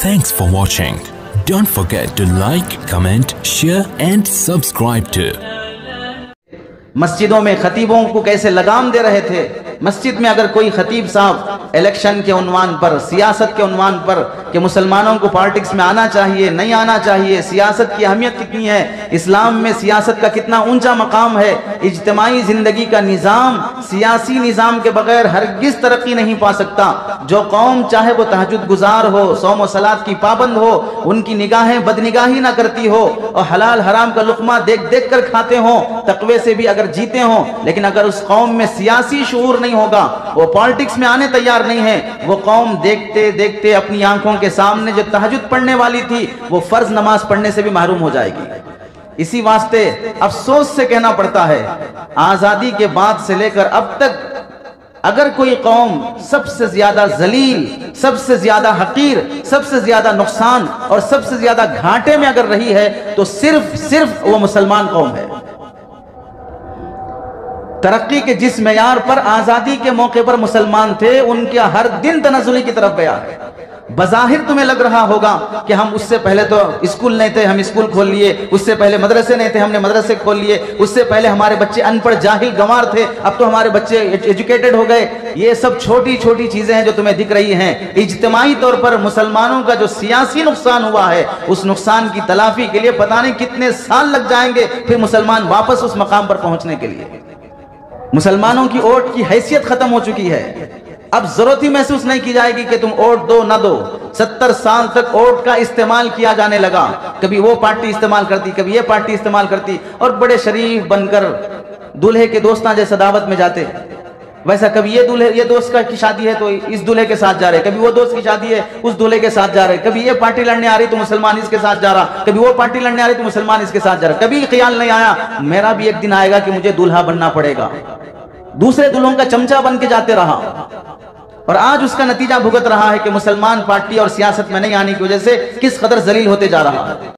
Thanks for watching. Don't forget to like, comment, share and subscribe to. مسجدوں میں خطیبوں کو کیسے لگام دے رہے تھے. مسجد میں اگر کوئی خطیب صاحب الیکشن کے عنوان پر، سیاست کے عنوان پر کہ مسلمانوں کو پالیٹکس میں آنا چاہیے، نہیں آنا چاہیے، سیاست کی اہمیت کتنی ہے، اسلام میں سیاست کا کتنا اونچا مقام ہے، اجتماعی زندگی کا نظام سیاسی نظام کے بغیر ہرگز ترقی نہیں پا سکتا. جو قوم چاہے وہ تہجد گزار ہو، صوم و صلاۃ کی پابند ہو، ان کی نگاہیں بدنگاہی نہ کرتی ہو اور حلال حرام کا لقمہ دیکھ دیکھ کر کھاتے ہوں، تقوی سے بھی اگر جیتے ہوں، لیکن اگر اس قوم میں سیاسی شعور نہیں ہوگا، وہ پالیٹکس میں آنے تیار نہیں ہے، وہ قوم دیکھتے دیکھتے اپنی آنکھوں کے سامنے جو تہجد پڑھنے والی تھی وہ فرض نماز پڑھنے سے بھی محروم ہو جائے گی. اسی واسطے افسوس سے کہنا پڑتا ہے، آزادی کے بعد سے لے کر اب تک اگر کوئی قوم سب سے زیادہ ذلیل، سب سے زیادہ حقیر، سب سے زیادہ نقصان اور سب سے زیادہ گھاٹے میں اگر رہی ہے تو صرف وہ مسلمان قوم ہے. ترقی کے جس معیار پر آزادی کے موقع پر مسلمان تھے، ان کا ہر دن تنزلی کی طرف گیا ہے. بظاہر تمہیں لگ رہا ہوگا کہ ہم اس سے پہلے تو اسکول نہیں تھے، ہم اسکول کھول لیے، اس سے پہلے مدرسے نہیں تھے، ہم نے مدرسے کھول لیے، اس سے پہلے ہمارے بچے ان پڑھ جاہل گنوار تھے، اب تو ہمارے بچے ایجوکیٹڈ ہو گئے. یہ سب چھوٹی چھوٹی چیزیں ہیں جو تمہیں دکھ رہی ہیں. اجتماعی طور پر مسلمانوں کا جو سیاسی نقصان ہوا ہے، اس نقصان کی تلافی کے لیے پتہ نہیں کتنے سال لگ جائیں گے پھر مسلمان واپس اس مقام پر پہنچنے کے لیے. مسلمانوں کی ووٹ کی حیثیت ختم ہو چکی ہے. اب ضرورت ہی محسوس نہیں کی جائے گی کہ تم ووٹ دو نہ دو. 70 سال تک ووٹ کا استعمال کیا جانے لگا. کبھی وہ پارٹی استعمال کرتی، کبھی یہ پارٹی استعمال کرتی، اور بڑے شریف بن کر دولہے کے دوستاں جیسے دعوت میں جاتے. ویسا کبھی یہ دوست کی شادی ہے تو اس دولہے کے ساتھ جا رہے، کبھی وہ دوست کی شادی ہے اس دولہے کے ساتھ جا رہے، کبھی یہ پارٹی لڑنے آ رہی تو مسلمان اس کے ساتھ جا رہا، کبھی وہ پارٹی لڑنے آ رہی تو مسلمان اس کے ساتھ جا رہا. کبھی خیال نہیں آیا میرا بھی ایک دن آئے گا کہ مجھے دولہا بننا پڑے گا. دوسرے دلہوں کا چمچہ بن کے جاتے رہا، اور آج اس کا نتیجہ بھگت رہا ہے کہ مسلمان پارٹی اور سیاست میں نہیں آنے کی وجہ سے کس قدر ذلیل ہوتے جا رہا ہے.